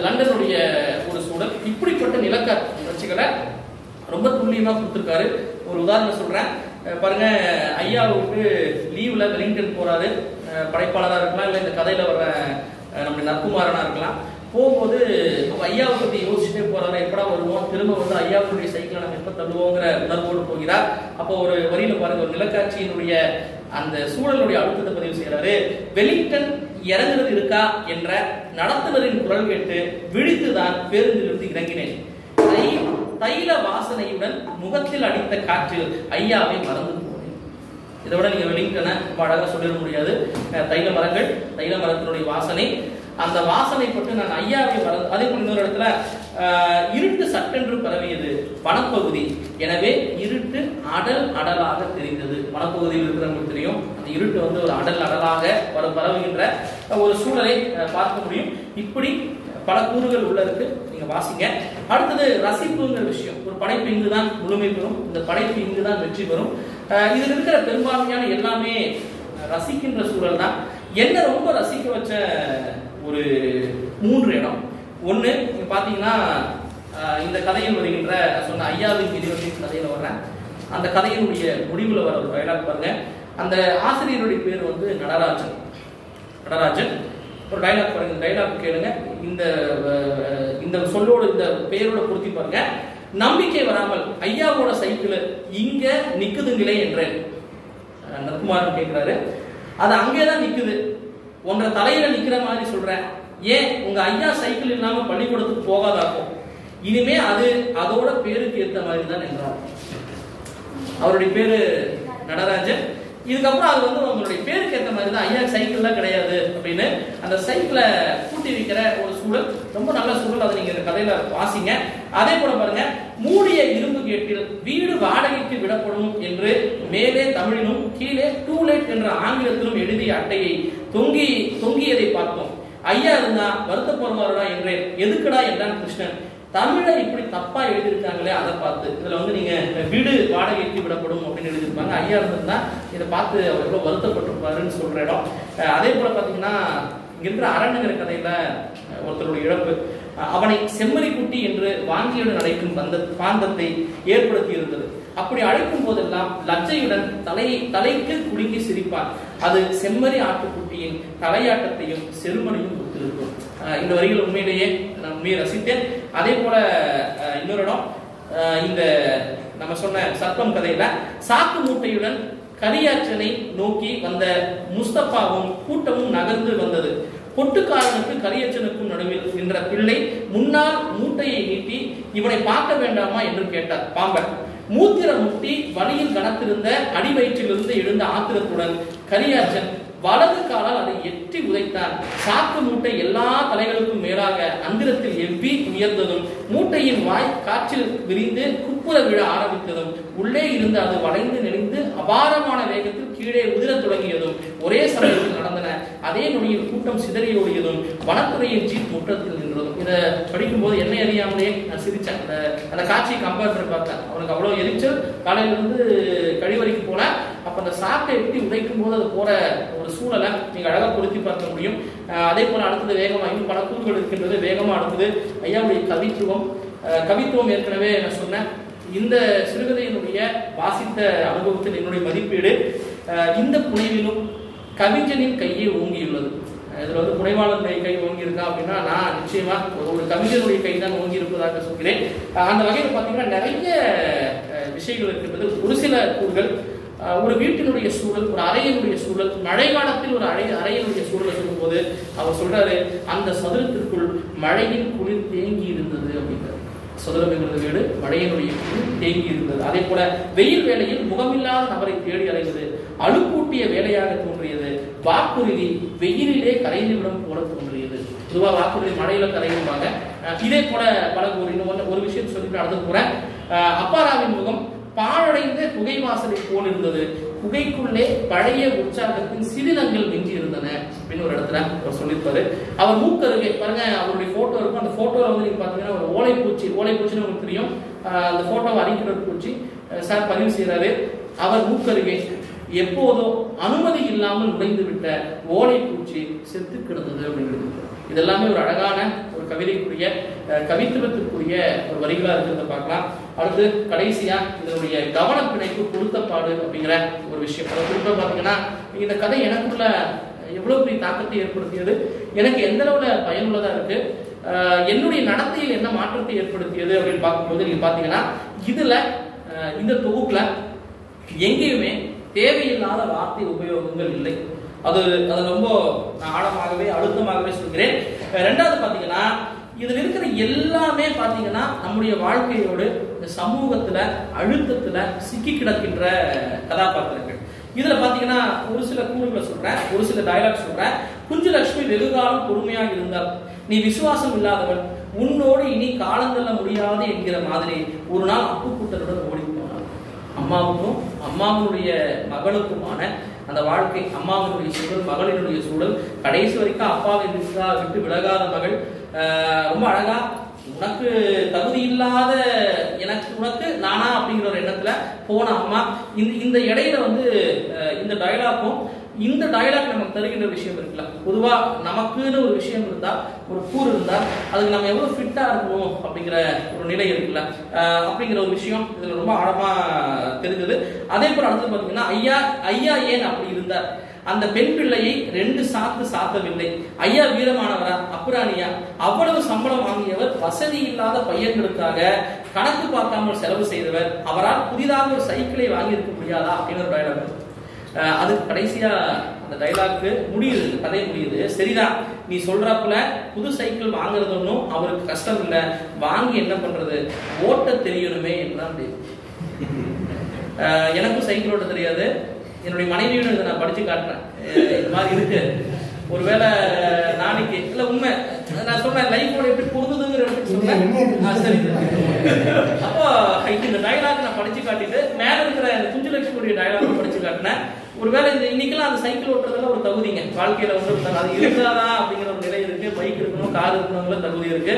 லண்டனுடைய ஒரு சூழல். இப்படிப்பட்ட நிலக்காட்சிகளை ரொம்ப துல்லியமா கொடுத்திருக்காரு. ஒரு உதாரணம் சொல்றேன். பாருங்க, ஐயாவுக்கு லீவ்ல வெலிங்டன் போறாரு. படைப்பாளராக இருக்கலாம், இல்லை இந்த கதையில வர நம்முடைய நற்குமாரனா இருக்கலாம். போகும்போது ஐயாவை பத்தி யோசிச்சுட்டே போறாரு. எப்படா வருவோம், திரும்ப வந்து ஐயாவுடைய சைக்கிளை நம்ம எப்ப தள்ளுவோங்கிற உணர்வோடு போகிறார். அப்போ ஒரு வரியில பாருங்க, ஒரு நிலக்காட்சியினுடைய அந்த சூழலுடைய அழுத்தத்தை பதிவு செய்யறாரு. வெலிங்டன் இறங்குறது இருக்கா என்ற நடத்துனரின் குரல் கேட்டு விழித்துதான் பேருந்திலிருந்து இறங்கினேன். தைல வாசனையுடன் முகத்தில் அடித்த காற்று ஐயாவை மறந்து போனேன். இதை விட நீங்க வெலிங்டனை ரொம்ப அழகா சொல்லிட முடியாது. தைல மரங்கள், தைல மரத்தினுடைய வாசனை, அந்த வாசனை பட்டு நான் ஐயாவை மறந்து. அதே போல இன்னொரு இடத்துல இருட்டு சட்டென்று பரவியது வனப்பகுதி, எனவே இருட்டு அடல் அடலாக தெரிந்தது. வனப்பகுதியில் இருக்கிறவங்களுக்கு தெரியும், அந்த இருட்டு வந்து ஒரு அடல் அடலாக பரவுகின்ற ஒரு சூழலை பார்க்க முடியும். இப்படி பல கூறுகள் உள்ள இருக்கு, நீங்க வாசிங்க. அடுத்தது ரசிப்புங்கிற விஷயம். ஒரு படைப்பு இங்குதான் முழுமை பெறும், இந்த படைப்பு இங்குதான் வெற்றி பெறும். இதில் இருக்கிற பெரும்பான்மையான எல்லாமே ரசிக்கின்ற சூழல் தான். என்ன ரொம்ப ரசிக்க வச்ச ஒரு 3 இடம். ஒண்ணு நீங்க பாத்தீங்கன்னா, இந்த கதையில் வருகின்ற சொன்ன ஐயாவின் மிதிவண்டின் கதையில வர்றேன். அந்த கதையினுடைய முடிவுல வர ஒரு டயலாக் பாருங்க. அந்த ஆசிரியருடைய பேர் வந்து நடராஜன். ஒரு டைலாக் பாருங்க, இந்த டைலாக் கேளுங்க. இந்த சொல்லோட இந்த பெயரோட பொருத்தி பாருங்க. நம்பிக்கை வராமல் ஐயாவோட சைக்கிள் இங்க நிக்குதுங்களே என்றேன். நற்குமாரன் கேட்கிறாரு, அது அங்கேதான் நிக்குது, உன்ற தலையில நிக்கிற மாதிரி சொல்றேன். ஏன் உங்க ஐயா சைக்கிள் இல்லாம பள்ளிக்கூடத்துக்கு போகாதாக்கும், இனிமே அது அதோட பேருக்கு ஏற்ற மாதிரி தான் என்றார். அவருடைய பேரு நடராஜன். இதுக்கப்புறம் அது வந்து உங்களுடைய பேருக்கு ஏற்ற மாதிரி தான், ஐயா சைக்கிள்லாம் கிடையாது அப்படின்னு அந்த சைக்கிளை கூட்டி வைக்கிற ஒரு சூழல், ரொம்ப நல்ல சூழல். அதை நீங்க இந்த கதையில வாசிங்க. அதே போல பாருங்க, மூடிய இரும்பு கேட்டில் வீடு வாடகைக்கு விடப்படும் என்று மேலே தமிழிலும் கீழே டூ லேட் என்ற ஆங்கிலத்திலும் எழுதிய அட்டையை தொங்கியதை பார்த்தோம். ஐயா இருந்தா வருத்தப்படுவாரா என்றேன். எதுக்குடா என்றான் கிருஷ்ணன். தமிழை இப்படி தப்பா எழுதியிருக்காங்களே அதை பார்த்து. இதுல வந்து நீங்க வீடு வாடகைக்கு விடப்படும் அப்படின்னு எழுதியிருப்பாங்க. ஐயா இருந்திருந்தா இதை பார்த்து அவர் எவ்வளவு வருத்தப்பட்டிருப்பாருன்னு சொல்ற இடம். அதே போல பாத்தீங்கன்னா, இங்க இருக்கிற அரண்கிற கதையில ஒருத்தருடைய இழப்பு, அவனை செம்மறி குட்டி என்று வாங்கியுடன் அழைக்கும் பாந்தத்தை ஏற்படுத்தி இருந்தது. அப்படி அழைக்கும் போதெல்லாம் லஜ்ஜையுடன் தலைக்கு குலுங்கி சிரிப்பான். அது செம்மறி ஆட்டுக்குட்டியின் தலையாட்டத்தையும் செருமனையும் ஒத்திருக்கும். இந்த வரிகள் உண்மையிலேயே நான் உண்மையை ரசித்தேன். அதே போல இன்னொரு இடம், இந்த நம்ம சொன்ன சர்ப்பம் கதையில சாக்கு மூட்டையுடன் கரியாச்சனை நோக்கி வந்த முஸ்தபாவும் கூட்டமும் நகர்ந்து வந்தது. பொட்டுக்காரனுக்கு கரியச்சனுக்கும் நடுவில் நின்ற பிள்ளை முன்னால் மூட்டையை நீட்டி இவனை பார்க்க வேண்டாமா என்று கேட்டார். பாம்பன் மூத்திர முட்டி வழியில் கனத்திருந்த அடி வயிற்றிலிருந்து எழுந்த ஆத்திரத்துடன் கரியாச்சன் வலது காலால் அதை எட்டி உதைத்தான். சாக்கு மூட்டை எல்லா தலைகளுக்கும் மேலாக அந்திரத்தில் எவ்வி உயர்ந்ததும் மூட்டையின் வாய் காற்றில் விரிந்து குப்புற விழ ஆரம்பித்ததும் உள்ளே இருந்து அது வளைந்து நெளிந்து அபாரமான வேகத்தில் கீழே உதிரத் தொடங்கியதும் ஒரே சமயத்தில் நடந்தன. அதே நொடியில் கூட்டம் சிதறியோடியதும் வனத்துறையின் ஜீப் முற்றத்தில் நின்றதும். இதை படிக்கும் போது என்னை அறியாமலே நான் சிரிச்சேன். அந்த காட்சியை கம்பேர் பண்ணி பார்த்தேன். அவனுக்கு அவ்வளவு எரிச்சல். காலையிலிருந்து கழிவறைக்கு போல, அப்ப அந்த சாட்டை எப்படி உடைக்கும் போது அது போற ஒரு சூழலை நீங்க அழகா பொருத்தி பார்க்க முடியும். அதே போல அடுத்தது வேகமா, இன்னும் பல கூறுகள் இருக்கின்றது. வேகமா அடுத்தது ஐயாவுடைய கவித்துவம் ஏற்கனவே நான் சொன்னேன். இந்த சிறுகதையினுடைய வாசித்த அனுபவத்தில் என்னுடைய மதிப்பீடு, இந்த புனைவிலும் கவிஞனின் கையை ஓங்கியுள்ளது. இதுல வந்து புனைவாளனுடைய கை ஓங்கி இருக்கா அப்படின்னா, நான் நிச்சயமா ஒரு கவிஞனுடைய கை தான் ஓங்கி இருப்பதாக சொல்கிறேன். அந்த வகையில் பார்த்தீங்கன்னா நிறைய விஷயங்கள் இருக்கின்றது. ஒரு சில கூறுகள், ஒரு வீட்டினுடைய சூழல், ஒரு அறையினுடைய சூழல், மழை காலத்தில் ஒரு அறையினுடைய சூழலை சொல்லும்போது அவர் சொல்றாரு, அந்த சதுரத்திற்குள் மழையின் குளிர் தேங்கி இருந்தது அப்படிங்கிறார். சதுரம் என்கிறது வீடு, மழையினுடைய குளிர் தேங்கி இருந்தது. அதே போல வெயில் வேளையில் முகமில்லாத நபரை தேடி அலைந்தது அழுக்கூட்டிய வேலையாக தோன்றியது. வாக்குறுதி வெயிலிலே கரைந்துவிடும் போல தோன்றியது. பொதுவாக வாக்குறுதி மழையில கரையுவாங்க. இதே போல பல ஒரு விஷயம் சொல்லிட்டு அடுத்து போறேன். அப்பாராவின் முகம் பாழடைந்த குகை வாசலை போல் இருந்தது. குகைக்குள்ளே பழைய உற்சாகத்தின் சிறிலங்கள் மிஞ்சி இருந்தன அப்படின்னு ஒரு இடத்துல அவர் சொல்லியிருப்பாரு. அவர் மூக்கருகே பாருங்க, அவருடைய போட்டோ இருக்கும். அந்த போட்டோல வந்து நீங்க பாத்தீங்கன்னா ஒரு ஓலைப்பூச்சின்னு உங்களுக்கு தெரியும். அந்த போட்டோவை அறிக்கிற பூச்சி சார் பதிவு செய்யறாரு. அவர் மூக்கருகே எப்போதோ அனுமதி இல்லாமல் நுழைந்து விட்ட ஓலைப்பூச்சி செத்து கிடந்தது அப்படின்னு. இதெல்லாமே ஒரு அழகான ஒரு கவிதைக்குரிய கவித்துவத்திற்குரிய ஒரு வரிகளா இருக்கிறத பார்க்கலாம். அடுத்து கடைசியா இதனுடைய கவன பிணைப்பு பொருத்தப்பாடு அப்படிங்கிற ஒரு விஷயம். அதை குறிப்பா பார்த்தீங்கன்னா இந்த கதை எனக்குள்ள எவ்வளவு பெரிய தாக்கத்தை ஏற்படுத்தியது, எனக்கு எந்த அளவுல பயனுள்ளதா இருக்கு, என்னுடைய நடத்தையில் என்ன மாற்றத்தை ஏற்படுத்தியது அப்படின்னு பார்க்கும்போது நீங்க பாத்தீங்கன்னா இதுல இந்த தொகுப்புல எங்கேயுமே தேவையில்லாத வார்த்தை உபயோகங்கள் இல்லை. அது ரொம்ப ஆழமாகவே அழுத்தமாகவே சொல்கிறேன். ரெண்டாவது பாத்தீங்கன்னா இதுல இருக்கிற எல்லாமே பாத்தீங்கன்னா நம்முடைய வாழ்க்கையோடு இந்த சமூகத்துல அழுத்தத்துல சிக்கி கிடக்கின்ற கதாபாத்திரங்கள். இதுல பாத்தீங்கன்னா ஒரு சில கூறுகளை சொல்றேன், ஒரு சில டயலாக் சொல்றேன். குஞ்சுலட்சுமி வெகுகாலம் பொறுமையாக இருந்தால், நீ விசுவாசம் இல்லாதவன், உன்னோடு இனி காலங்கள்ல முடியாது என்கிற மாதிரி ஒரு நாள் அப்பு கூட்டத்துடன் ஓடி போனார். அம்மாவுக்கும் அம்மாவுடைய மகளுக்குமான அந்த வாழ்க்கை, அம்மாவினுடைய சூழல், மகளினுடைய சூழல், கடைசி வரைக்கும் அப்பாவை விட்டு விலகாத மகள், ரொம்ப அழகா உனக்கு தகுதி இல்லாத எனக்கு உனக்கு நானா அப்படிங்கிற ஒரு எண்ணத்துல போன அம்மா. இந்த இடையில இந்த டயலாக்கும் இந்த டயலாக் நமக்கு தருகின்ற விஷயம் இருக்குல்ல, பொதுவா நமக்குன்னு ஒரு விஷயம் இருந்தா, ஒரு கூறு இருந்தா அதுக்கு நம்ம எவ்வளவு ஃபிட்டா இருக்கணும் அப்படிங்கிற ஒரு நிலை இருக்குல்ல, அப்படிங்கிற ஒரு விஷயம் இதுல ரொம்ப ஆழமா தெரிஞ்சது. அதே போல அடுத்து பாத்தீங்கன்னா ஐயா ஏன் அப்படி இருந்தார், அந்த பெண் பிள்ளையை 2 சாத்து சாத்தவில்லை, ஐயா வீரமானவரா அப்புராணியா, அவ்வளவு சம்பளம் வாங்கியவர், வசதி இல்லாத பையன்களுக்காக கணக்கு பார்க்காமல் செலவு செய்தவர், அவரால் புதிதாக ஒரு சைக்கிளை வாங்கி இருக்க முடியாதா அப்படின்னு ஒரு டயலாக். அது கடைசியா அந்த டைலாக்கு முடியுது, கதை முடியுது. சரிதான், நீ சொல்றாப்புல புது சைக்கிள் வாங்குறது ஒன்றும் அவருக்கு கஷ்டம் இல்லை, வாங்கி என்ன பண்றது, ஓட்ட தெரியணுமே என்றான். எனக்கும் சைக்கிள் ஓட்ட தெரியாது, என்னுடைய மனைவியோட இதை நான் படிச்சு காட்டுறேன். இந்த மாதிரி இருக்கு, ஒருவேளை நாளைக்கு இல்ல உண்மை நான் சொல்றேன், லைஃபோட எப்படி பொருந்துதுங்கிற சொல்றேன். சரி, அப்போ இந்த டைலாக் நான் படிச்சு காட்டிட்டு மேல இருக்கிற இந்த குஞ்சுலட்சுமியுடைய டைலாக் படிச்சு காட்டினேன். ஒருவேளை இந்த இன்னைக்கெல்லாம் அந்த சைக்கிள் ஓட்டுறதுல ஒரு தகுதிங்க வாழ்க்கையில அது இருந்தாதான் அப்படிங்கிற ஒரு நிலை இருக்கு. பைக் இருக்கணும், கார் இருக்கணுங்கிற தகுதி இருக்கு.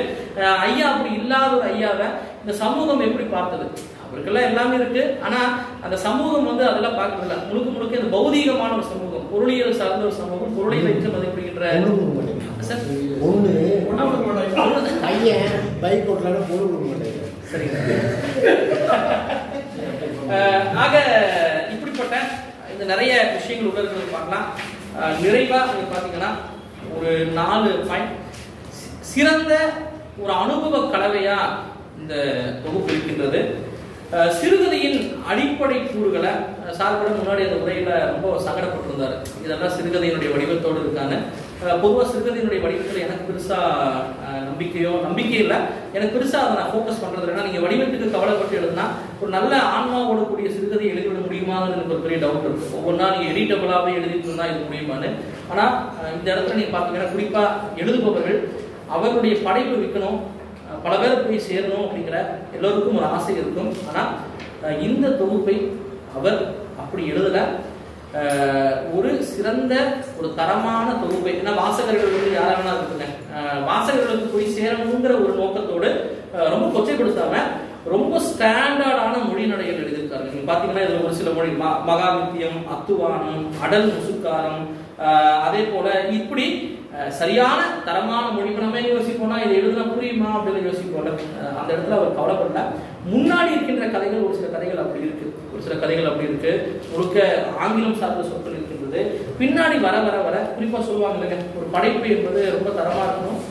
ஐயா அப்படி இல்லாத ஒரு ஐயாவை இந்த சமூகம் எப்படி பார்த்தது, அவருக்கெல்லாம் எல்லாமே இருக்கு, ஆனா அந்த சமூகம் அதெல்லாம் பார்க்கறதில்ல. முழுக்க இந்த பௌதீகமான ஒரு சமூகம், பொருளியல் சார்ந்த ஒரு சமூகம், பொருளை வைத்து மதிப்பிடுகின்ற ஆக இப்படிப்பட்ட இந்த நிறைய விஷயங்கள் உள்ள இருக்கிறது பார்க்கலாம். நிறைவா பாத்தீங்கன்னா ஒரு 4 பாயிண்ட் சிறந்த ஒரு அனுபவ கலவையா இந்த தொகுப்பு இருக்கின்றது. சிறுகதையின் அடிப்படை கூறுகளை சார்பட முன்னாடி அந்த உரையில ரொம்ப சங்கடப்பட்டிருந்தாரு. இதெல்லாம் சிறுகதையினுடைய வடிவத்தோடு இருக்காங்க. பொதுவாக சிறுகதையினுடைய வடிவத்தில் எனக்கு பெருசா நம்பிக்கை இல்லை, எனக்கு பெருசா அதை நான் ஃபோக்கஸ் பண்றது இல்லைன்னா, நீங்க வடிவத்துக்கு கவலைப்பட்டு எழுதுனா ஒரு நல்ல ஆன்மாவோட கூடிய சிறுகதையை எழுதிவிட முடியுமான்னு எனக்கு ஒரு பெரிய டவுட் இருக்கு. ஒவ்வொன்றா நீங்க எடிட்டபிளாவே எழுதிட்டு இருந்தா இது முடியுமான்னு. ஆனா இந்த இடத்துல நீங்க பாத்தீங்கன்னா குறிப்பா எழுதுபவர்கள் அவர்களுடைய படைப்பு விற்கணும், பல பேர் போய் சேரணும் அப்படிங்கிற எல்லோருக்கும் ஒரு ஆசை இருக்கும். ஆனா இந்த தொகுப்பை அவர் அப்படி எழுதல. ஒரு சிறந்த ஒரு தரமான தொகுப்பை, ஏன்னா வாசகர்கள் யாரா வேணா இருக்குங்க, வாசகர்களுக்கு போய் சேரணுங்கிற ஒரு நோக்கத்தோடு ரொம்ப கொச்சைப்படுத்தாம ரொம்ப ஸ்டாண்டர்டான மொழி நடைகள் எழுதியிருக்காரு. நீங்க பாத்தீங்கன்னா இதுல ஒரு சில மொழி மகாவித்தியம், அத்துவானம், அடல் முசுக்காரம், அதே போல இப்படி சரியான தரமான மொழி. நம்ம யோசிப்போம்னா இதை எழுதுனா புரியுமா அப்படின்னு யோசிப்போம்ல, அந்த இடத்துல அவர் கவலைப்படல. முன்னாடி இருக்கின்ற கதைகள் ஒரு சில கதைகள் அப்படி இருக்கு, ஒரு சில கதைகள் அப்படி இருக்கு, முழுக்க ஆங்கிலம் சார்ந்த சொற்கள் இருக்கின்றது. பின்னாடி வர வர வர குறிப்பா சொல்லுவாங்க இல்லைங்க, ஒரு படைப்பு என்பது ரொம்ப தரமா இருக்கணும்.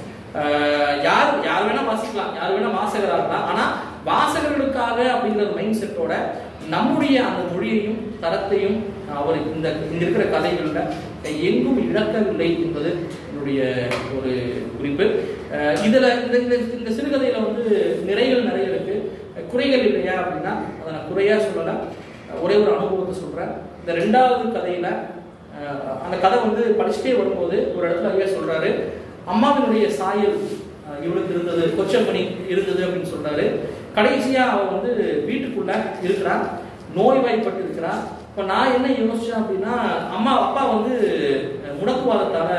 யார் வேணா வாசிக்கலாம், யார் வேணா வாசகராக இருக்கலாம், ஆனா வாசகர்களுக்காக அப்படிங்கிற மைண்ட் செட்டோட நம்முடைய அந்த மொழியையும் தரத்தையும் அவர் இங்க இருக்கிற கதைகள்ல எங்கும் இழக்கவில்லை என்பது என்னுடைய ஒரு குறிப்பு. இதுல இந்த சிறுகதையில நிறைகள் நிறைய இருக்கு, குறைகள் இல்லையா அப்படின்னா அதை நான் குறையா சொல்லல, ஒரே ஒரு அனுபவத்தை சொல்றேன். இந்த 2வது கதையில அந்த கதை படிச்சுட்டே வரும்போது ஒரு இடத்துல ஐயா சொல்றாரு, அம்மாவினுடைய சாயல் இவளுக்கு இருந்தது, கொச்சமணி இருந்தது அப்படின்னு சொல்றாரு. கடைசியா அவ வீட்டுக்குள்ள இருக்கிறான், நோய்வாய்ப்பட்டு இருக்கிறான். இப்ப நான் என்ன யோசிச்சேன் அப்படின்னா, அப்பா முடக்குவாதத்தால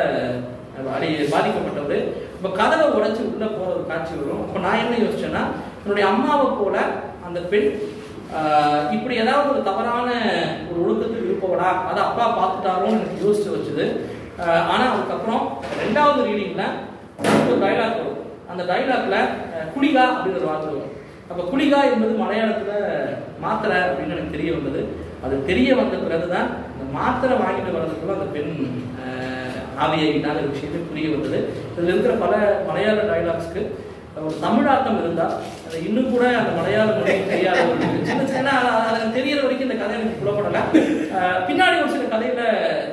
பாதிக்கப்பட்டவர். இப்ப கதவை உடைச்சு உள்ள போற ஒரு காட்சி வரும். அப்ப நான் என்ன யோசிச்சேன்னா, என்னுடைய அம்மாவை போல அந்த பெண் இப்படி ஏதாவது ஒரு தவறான ஒரு ஒழுக்கத்தில் இருப்பவடா, அதை அப்பா பார்த்துட்டாரோன்னு எனக்கு யோசிச்சு வச்சுது. ஆனா அதுக்கப்புறம் 2வது ரீடிங்ல ஒரு டைலாக் வரும். அந்த டைலாக்ல குளிகா அப்படின்னு ஒரு வார்த்தை வரும். அப்போ குளிகா என்பது மலையாளத்தில் மாத்திரை அப்படின்னு எனக்கு தெரிய வந்தது. அது தெரிய வந்த பிறகுதான் இந்த மாத்திரை வாங்கிட்டு வர்றதுக்குள்ள அந்த பெண் ஆவியாகிட்டான ஒரு விஷயத்தை புரிய வந்தது. இதில் இருக்கிற பல மலையாள டைலாக்ஸ்க்கு ஒரு தமிழாக்கம் இருந்தால் அது இன்னும் கூட அந்த மலையாள மொழி தெரியாதவர்களுக்கு சின்ன சின்ன அது தெரியற வரைக்கும் இந்த கதை எனக்கு புலப்படலை. பின்னாடி ஒரு சில கதையில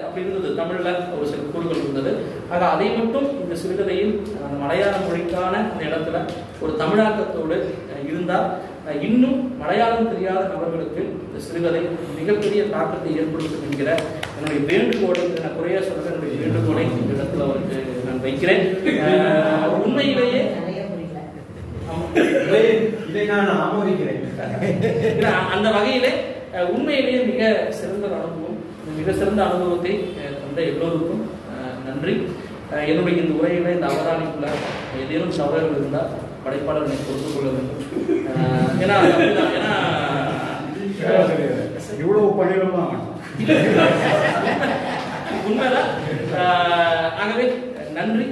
அப்படி இருந்தது, தமிழ்ல ஒரு சில கூறுகள் இருந்தது. ஆக அதை மட்டும் இந்த சிறுகதையில் அந்த மலையாள மொழிக்கான அந்த இடத்துல ஒரு தமிழாக்கத்தோடு இருந்தால் இன்னும் மலையாளம் தெரியாத நபர்களுக்கு இந்த சிறுகதை மிகப்பெரிய தாக்கத்தை ஏற்படுத்தும் என்கிற என்னுடைய வேண்டுகோளை, நான் குறையா சொல்ற என்னுடைய வேண்டுகோளை இந்த இடத்துல அவருக்கு நான் வைக்கிறேன். உண்மையிலேயே அந்த வகையிலே உண்மையிலேயே மிக சிறந்த அனுபவம், மிக சிறந்த அனுபவத்தை தந்த எல்லோருக்கும் நன்றி. என்னுடைய இந்த உரையில இந்த அவதானிக்குள்ள ஏதேனும் தவறுகள் இருந்தால் படைப்பாளர் என்னை பொறுத்துக் கொள்ள வேண்டும். ஏன்னா இவ்வளவு பணிகளுமா உண்மைதான். ஆகவே நன்றி.